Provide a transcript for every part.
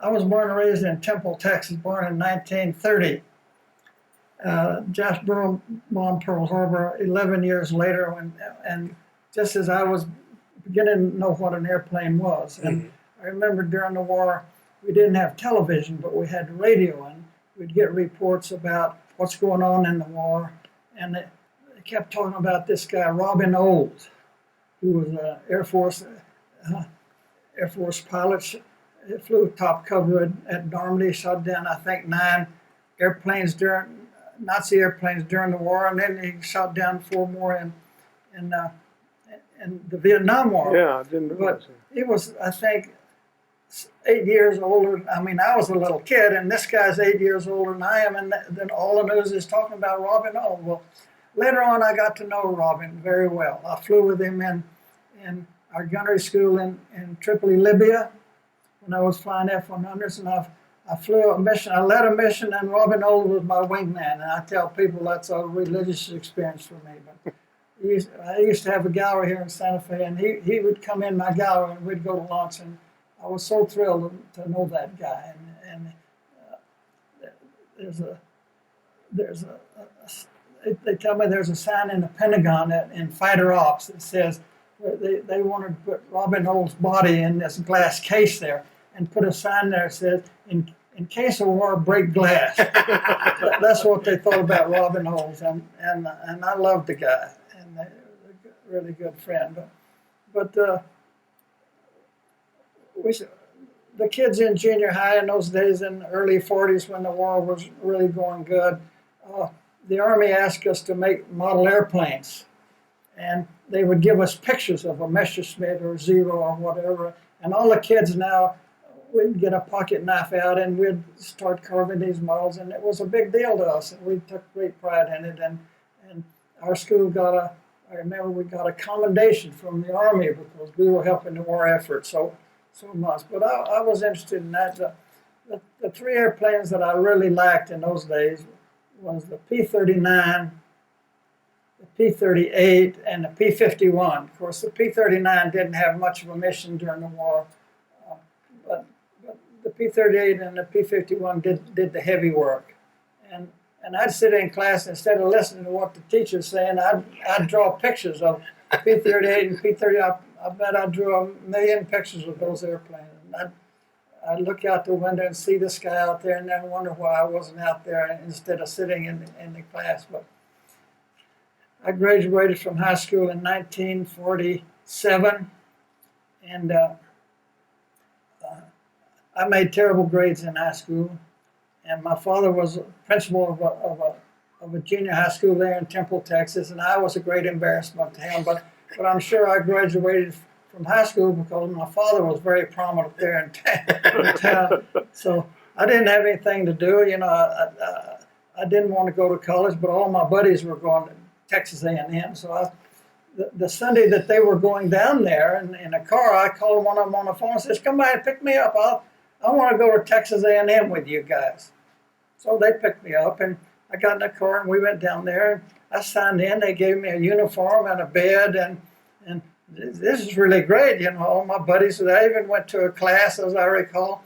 I was born and raised in Temple, Texas, born in 1930. Jasper bombed Pearl Harbor 11 years later, and just as I was beginning to know what an airplane was. And I remember during the war, we didn't have television, but we had radio, and we'd get reports about what's going on in the war. And they kept talking about this guy, Robin Olds, who was an Air Force pilot. He flew top cover at Normandy, shot down, I think, 9 airplanes during Nazi airplanes during the war, and then he shot down 4 more in the Vietnam War. Yeah, I didn't realize But he was, I think, 8 years older. I mean, I was a little kid, and this guy's 8 years older than I am, and then all the news is talking about Robin Olds. Well, later on, I got to know Robin very well. I flew with him in our gunnery school in Tripoli, Libya, when I was flying F-100s, and I flew a mission. I led a mission, and Robin Olds was my wingman. And I tell people that's a religious experience for me. But I used to have a gallery here in Santa Fe, and he would come in my gallery, and we'd go to lunch. And I was so thrilled to know that guy. And they tell me there's a sign in the Pentagon in fighter ops that says they wanted to put Robin Olds' body in this glass case there, and put a sign there that says, in case of war, break glass. That's what they thought about Robin Olds, and I loved the guy, and a really good friend. But the kids in junior high in those days, in the early 40s when the war was really going good, the Army asked us to make model airplanes. And they would give us pictures of a Messerschmitt or Zero or whatever. And all the kids now, we'd get a pocket knife out and we'd start carving these models. And it was a big deal to us. And we took great pride in it. And our school I remember we got a commendation from the Army because we were helping the war effort so much. But I was interested in that. The 3 airplanes that I really liked in those days was the P-39, the P-38, and the P-51. Of course, the P-39 didn't have much of a mission during the war, but the P-38 and the P-51 did the heavy work. And I'd sit in class, instead of listening to what the teacher's saying, I'd draw pictures of P-38 and P-30. I bet I drew 1 million pictures of those airplanes. And I'd look out the window and see the sky out there, and then wonder why I wasn't out there instead of sitting in the class. But I graduated from high school in 1947, and I made terrible grades in high school. And my father was principal of a junior high school there in Temple, Texas, and I was a great embarrassment to him. But I'm sure I graduated from high school because my father was very prominent there in town. So I didn't have anything to do. You know, I didn't want to go to college, but all my buddies were going to Texas A&M. So the Sunday that they were going down there in a car, I called one of them on the phone and says, "Come by and pick me up. I want to go to Texas A&M with you guys." So they picked me up, and I got in the car, and we went down there. And I signed in. They gave me a uniform and a bed, and this is really great. You know, all my buddies. I even went to a class, as I recall.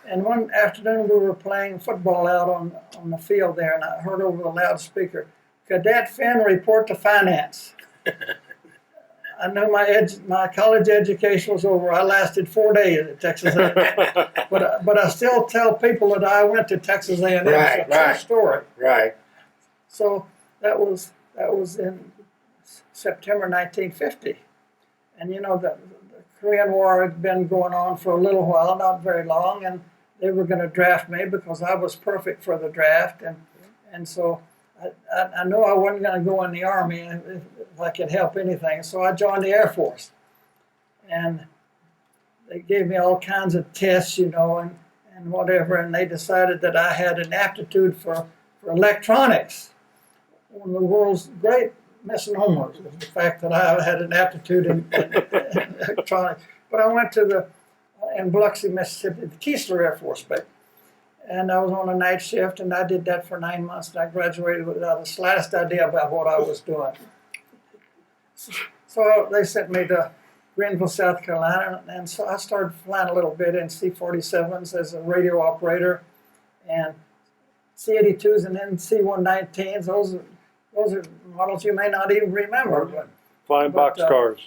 And one afternoon, we were playing football out on the field there, and I heard over the loudspeaker, "Cadet Finn, report to finance." I knew my college education was over. I lasted 4 days at Texas A&M, but I still tell people that I went to Texas A&M. Right, it's a true story. Right. So that was in September 1950, and you know the Korean War had been going on for a little while, not very long, and they were going to draft me because I was perfect for the draft, and so I knew I wasn't going to go in the Army if I could help anything. So I joined the Air Force, and they gave me all kinds of tests, you know, and whatever, and they decided that I had an aptitude for electronics. One of the world's great misnomers was the fact that I had an aptitude in electronics. But I went in Biloxi, Mississippi, the Keesler Air Force Base. And I was on a night shift, and I did that for 9 months, and I graduated without the slightest idea about what I was doing. So they sent me to Greenville, South Carolina, and so I started flying a little bit in C-47s as a radio operator, and C-82s and then C-119s. Those are models you may not even remember. But, Flying boxcars.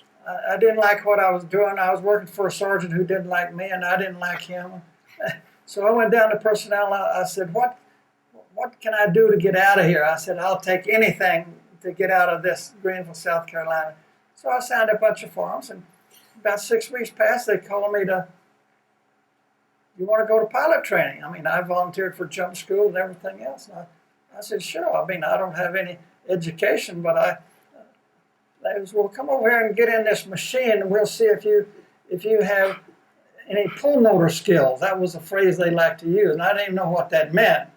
I didn't like what I was doing. I was working for a sergeant who didn't like me, and I didn't like him. So I went down to personnel. I said, what can I do to get out of here? I said, I'll take anything to get out of this Greenville, South Carolina. So I signed a bunch of forms, and about 6 weeks passed. They called me to, you want to go to pilot training? I mean, I volunteered for jump school and everything else. And I said, sure. I mean, I don't have any education, but they was, well, come over here and get in this machine, and we'll see if you have any pull motor skills. That was a phrase they liked to use, and I didn't even know what that meant.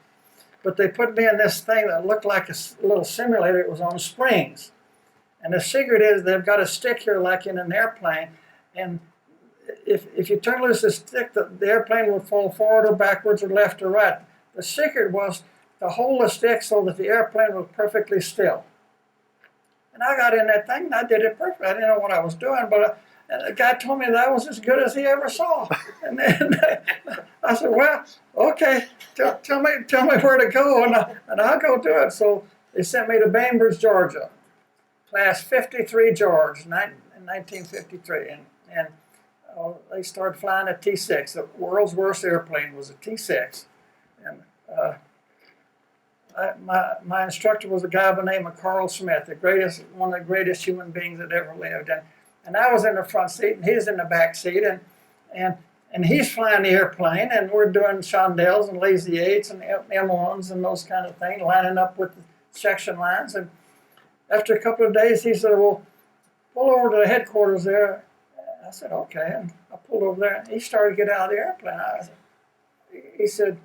But they put me in this thing that looked like a little simulator. It was on springs. And the secret is they've got a stick here like in an airplane, and if you turn loose the stick, the airplane will fall forward or backwards or left or right. The secret was to hold the stick so that the airplane was perfectly still. And I got in that thing, and I did it perfectly. I didn't know what I was doing, but the guy told me that was as good as he ever saw. And then I said, well, okay, tell me where to go, and I'll go do it. So they sent me to Bainbridge, Georgia, class 53 George, in 1953. And they started flying a T-6. The world's worst airplane was a T-6. And my instructor was a guy by the name of Carl Smith, one of the greatest human beings that ever lived. And I was in the front seat, and he was in the back seat, and he's flying the airplane, and we're doing chandelles and lazy eights and M1s and those kind of things, lining up with the section lines. And after a couple of days, he said, well, pull over to the headquarters there. I said, okay. And I pulled over there, and he started to get out of the airplane. He said,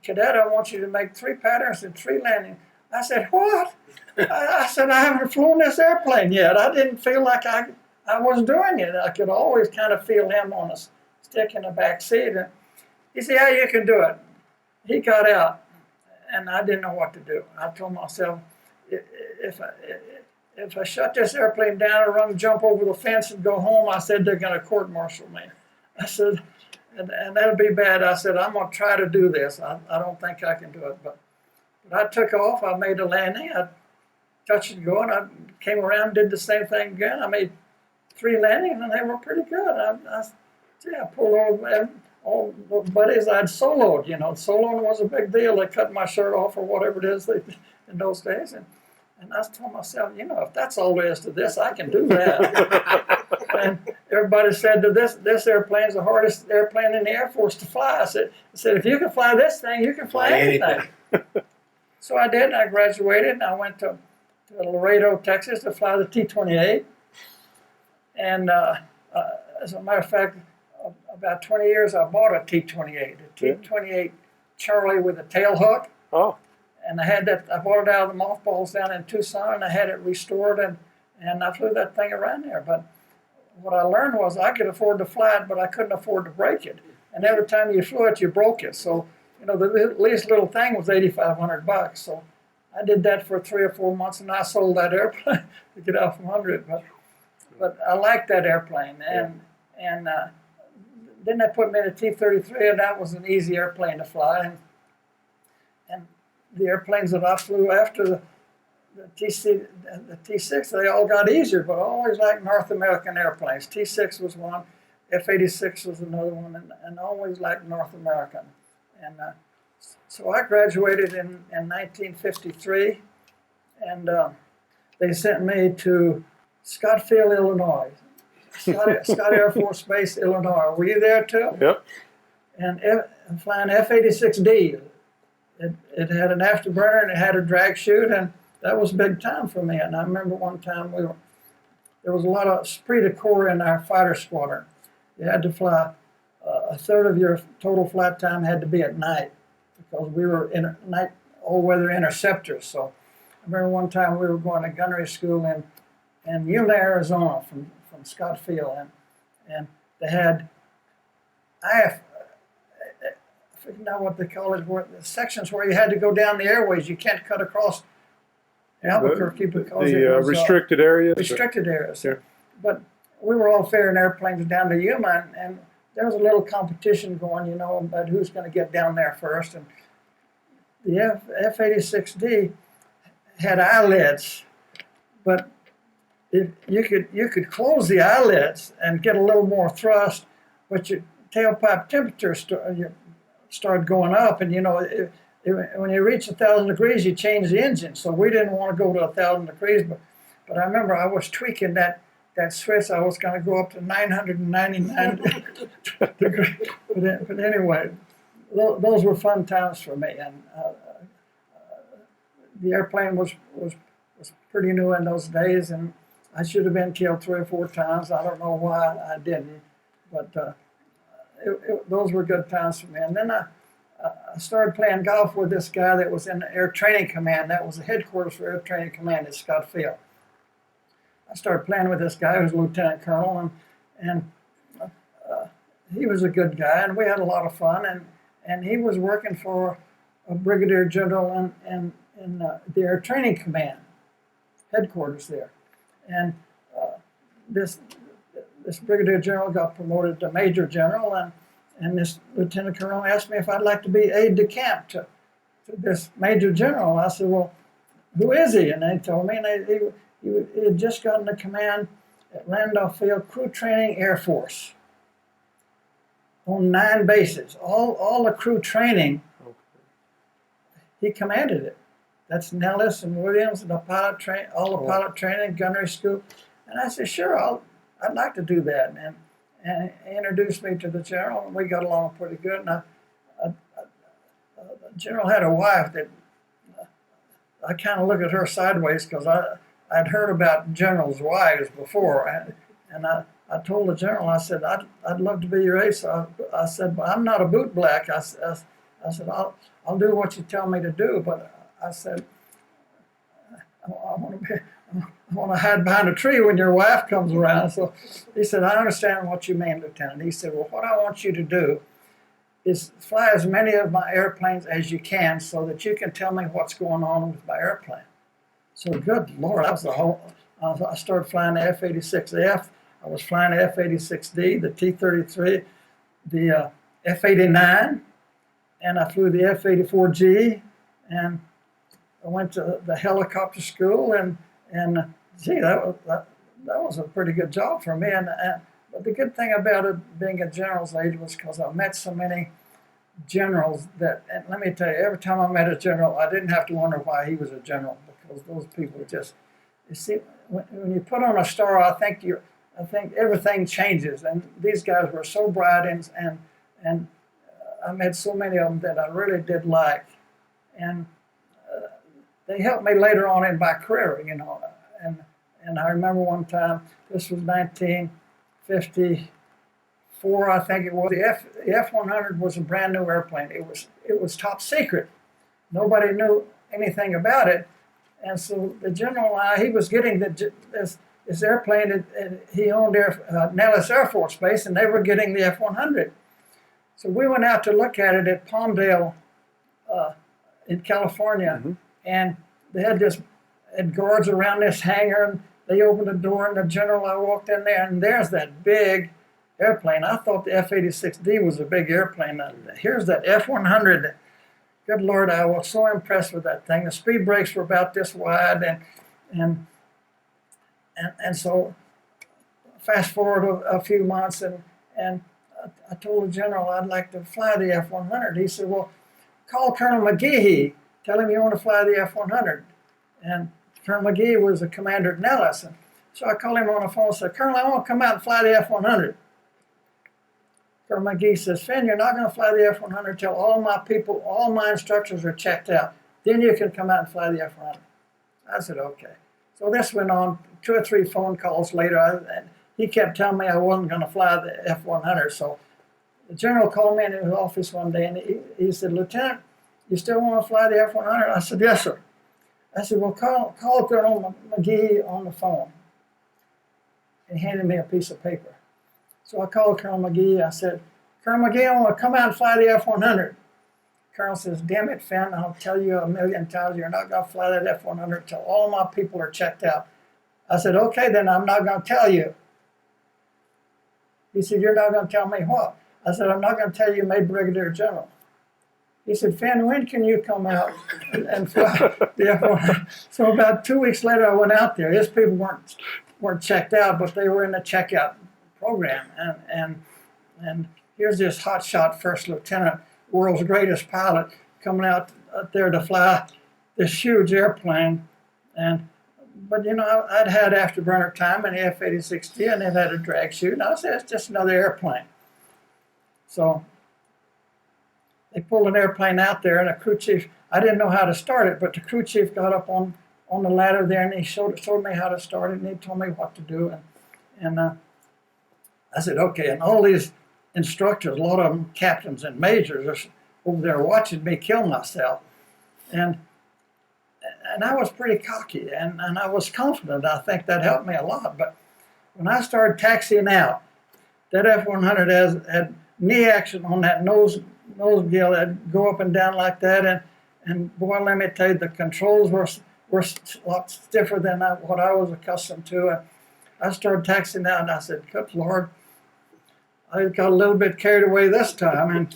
Cadet, I want you to make 3 patterns and 3 landings. I said, what? I said, I haven't flown this airplane yet. I didn't feel like I was doing it. I could always kind of feel him on a stick in the back seat. And he said, yeah, you can do it. He got out, and I didn't know what to do. I told myself, if I shut this airplane down and run, jump over the fence and go home, I said, they're going to court-martial me. I said, and that'll be bad. I said, I'm going to try to do this. I don't think I can do it. But I took off. I made a landing. I touched and go, and I came around, did the same thing again. I made 3 landings, and they were pretty good. I pulled over all the buddies I'd soloed. Soloing was a big deal. They cut my shirt off or whatever it is in those days. And I told myself, if that's all there is to this, I can do that. And everybody said that this airplane's the hardest airplane in the Air Force to fly. I said, if you can fly this thing, you can fly anything. So I did, and I graduated, and I went to Laredo, Texas to fly the T-28. And as a matter of fact, about 20 years, I bought a T-28, a T-28 Charlie with a tail hook. Oh. And I bought it out of the mothballs down in Tucson, and I had it restored, and I flew that thing around there. But what I learned was I could afford to fly it, but I couldn't afford to break it. And every time you flew it, you broke it. So, the least little thing was $8,500. So I did that for 3 or 4 months, and I sold that airplane to get out from under it. But I liked that airplane, and then they put me in a T-33, and that was an easy airplane to fly. And the airplanes that I flew after the T-6, they all got easier, but I always liked North American airplanes. T-6 was one, F-86 was another one, and I always liked North American. And so I graduated in 1953, and they sent me to Scottsfield, Illinois, Scott Air Force Base, Illinois. Were you there too? Yep. And flying F-86D. It had an afterburner, and it had a drag chute, and that was big time for me. And I remember one time there was a lot of esprit de corps in our fighter squadron. You had to fly a third of your total flight time had to be at night because we were in night all-weather interceptors. So I remember one time we were going to gunnery school in Yuma, Arizona, from Scottsfield, and they had I forget now what they call it, where the sections where you had to go down the airways. You can't cut across Albuquerque because the restricted areas. Restricted areas. Yeah. But we were all ferrying airplanes down to Yuma, and there was a little competition going, about who's going to get down there first. And the F-86D had eyelids, but if you could close the eyelids and get a little more thrust, but your tailpipe temperature started going up, and when you reach 1,000 degrees, you change the engine. So we didn't want to go to 1,000 degrees, but I remember I was tweaking that switch. I was going to go up to 999 degrees. But anyway, those were fun times for me, and the airplane was pretty new in those days, and I should have been killed 3 or 4 times. I don't know why I didn't, but those were good times for me. And then I started playing golf with this guy that was in the Air Training Command. That was the headquarters for Air Training Command at Scott Field. I started playing with this guy who was a lieutenant colonel, and he was a good guy, and we had a lot of fun. And he was working for a brigadier general in the Air Training Command headquarters there. And this brigadier general got promoted to major general, and this lieutenant colonel asked me if I'd like to be aide de camp to this major general. I said, well, who is he? And they told me, and he had just gotten the command at Randolph Field Crew Training Air Force on 9 bases. All the crew training, he commanded it. That's Nellis and Williams and all the pilot training, gunnery school. And I said, sure, I'd like to do that. And he introduced me to the general, and we got along pretty good. And the general had a wife that I kind of look at her sideways, because I'd heard about generals' wives before. And I told the general, I said, I'd love to be your aide. So I said, but I'm not a boot black. I said, I'll do what you tell me to do, but I said, I want to hide behind a tree when your wife comes around. So he said, I understand what you mean, Lieutenant. He said, well, what I want you to do is fly as many of my airplanes as you can so that you can tell me what's going on with my airplane. So good Lord, that was the whole, I started flying the F-86F. I was flying the F-86D, the T-33, the F-89, and I flew the F-84G, and I went to the helicopter school, and gee, that was a pretty good job for me. But the good thing about it being a general's aide was because I met so many generals that, and let me tell you, every time I met a general, I didn't have to wonder why he was a general, because those people just, you see, when you put on a star, I think everything changes. And these guys were so bright, and I met so many of them that I really did like. And they helped me later on in my career, And I remember one time, this was 1954, I think it was. The F-100 was a brand new airplane. It was top secret. Nobody knew anything about it. And so the general, he was getting this airplane. He owned Nellis Air Force Base, and they were getting the F-100. So we went out to look at it at Palmdale in California. Mm-hmm. And they had guards around this hangar, and they opened the door, and the general, I walked in there, and there's that big airplane. I thought the F-86D was a big airplane. Here's that F-100. Good Lord, I was so impressed with that thing. The speed brakes were about this wide, and so fast forward a few months, and I told the general I'd like to fly the F-100. He said, well, call Colonel McGehee. Tell him you want to fly the F-100. And Colonel McGee was the commander at Nellis. And so I called him on the phone and said, Colonel, I want to come out and fly the F-100. Colonel McGee says, Finn, you're not going to fly the F-100 until all my instructors are checked out. Then you can come out and fly the F-100. I said, okay. So this went on 2 or 3 phone calls later, and he kept telling me I wasn't going to fly the F-100. So the general called me in his office one day, and he said, Lieutenant, you still want to fly the F-100? I said, yes, sir. I said, well, call Colonel McGee on the phone. And he handed me a piece of paper. So I called Colonel McGee. I said, Colonel McGee, I want to come out and fly the F-100. Colonel says, damn it, Finn, I'll tell you a million times, you're not going to fly that F-100 until all my people are checked out. I said, okay, then I'm not going to tell you. He said, "You're not going to tell me what?" I said, "I'm not going to tell you made Brigadier General." He said, "Finn, when can you come out and fly the F-100?" So about 2 weeks later, I went out there. His people weren't checked out, but they were in the checkout program. And here's this hotshot first lieutenant, world's greatest pilot, coming out there to fly this huge airplane. But you know, I'd had afterburner time in the F-86D, and it had a drag chute. And I said, "It's just another airplane." So they pulled an airplane out there, and the crew chief, I didn't know how to start it, but the crew chief got up on the ladder there, and he showed me how to start it, and he told me what to do. And I said, "Okay." And all these instructors, a lot of them captains and majors, are over there watching me kill myself. And I was pretty cocky, and I was confident. I think that helped me a lot. But when I started taxiing out, that F-100 had knee action on that nose gill that go up and down like that, and boy, let me tell you, the controls were a lot stiffer than what I was accustomed to. And I started taxiing out, and I said, "Good Lord, I got a little bit carried away this time."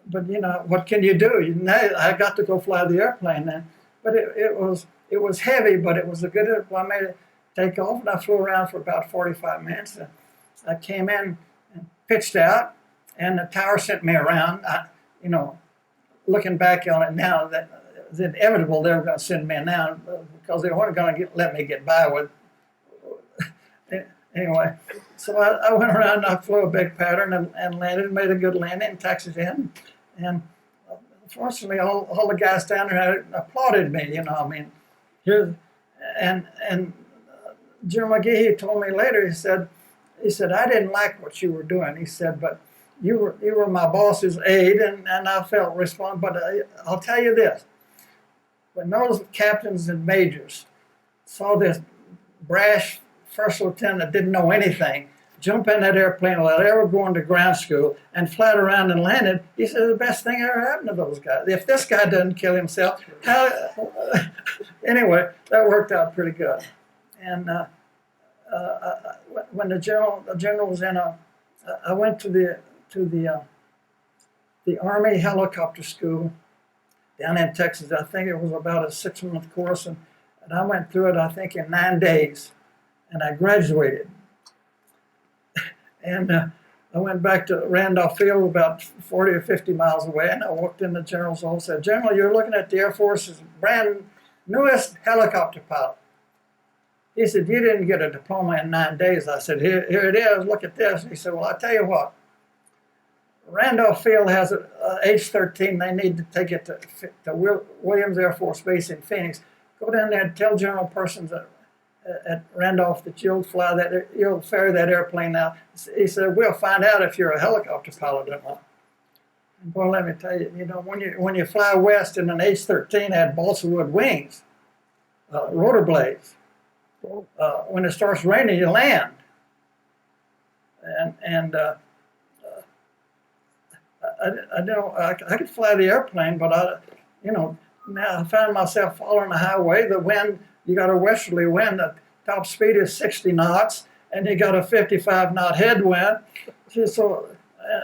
But you know, what can you do? I got to go fly the airplane then. But it was heavy, but it was a good. I made it take off, and I flew around for about 45 minutes. And I came in and pitched out, and the tower sent me around. You know, looking back on it now, that it was inevitable they were going to send me now because they weren't going to let me get by with. Anyway, so I went around and I flew a big pattern and landed, made a good landing, and taxied in. And fortunately, all the guys down there applauded me. You know, I mean, and General McGehee told me later. He said, "I didn't like what you were doing." He said, "But you were my boss's aide, and I felt responsible. But I'll tell you this: when those captains and majors saw this brash first lieutenant that didn't know anything jump in that airplane without ever going to ground school and flat around and landed," he said, "the best thing ever happened to those guys. If this guy doesn't kill himself, anyway, that worked out pretty good." And when the general was in I went to the Army helicopter school down in Texas. I think it was about a 6-month course, and I went through it, I think, in 9 days, and I graduated. And I went back to Randolph Field, about 40 or 50 miles away, and I walked in the general's office and said, "General, you're looking at the Air Force's brand newest helicopter pilot." He said, "You didn't get a diploma in 9 days." I said, here it is, look at this. And he said, "Well, I'll tell you what, Randolph Field has an H-13. They need to take it to Williams Air Force Base in Phoenix. Go down there and tell General Persons at Randolph that you'll ferry that airplane out." He said, "We'll find out if you're a helicopter pilot or not." And boy, let me tell you, you know, when you fly west in an H-13 had balsa wood wings, rotor blades. When it starts raining, you land. And I could fly the airplane, but now I found myself following the highway. The wind, you got a westerly wind. The top speed is 60 knots, and you got a 55-knot headwind. So,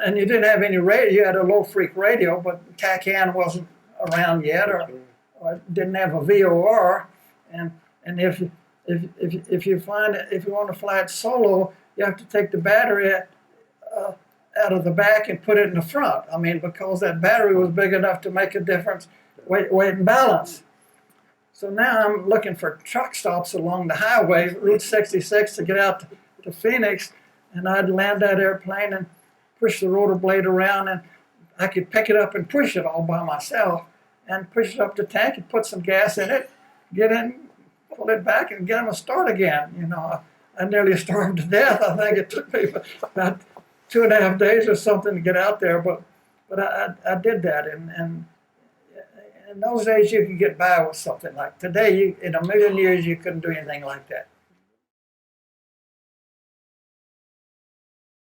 and you didn't have any radio. You had a low freak radio, but TACAN wasn't around yet, or didn't have a VOR. And if you want to fly it solo, you have to take the battery out of the back and put it in the front. I mean, because that battery was big enough to make a difference, weight and balance. So now I'm looking for truck stops along the highway, Route 66, to get out to Phoenix, and I'd land that airplane and push the rotor blade around, and I could pick it up and push it all by myself, and push it up the tank and put some gas in it, get in, pull it back, and get them to start again. You know, I nearly starved to death. I think it took me about 2.5 days or something to get out there, but I did that, and in those days you could get by with something like today. In a million years you couldn't do anything like that.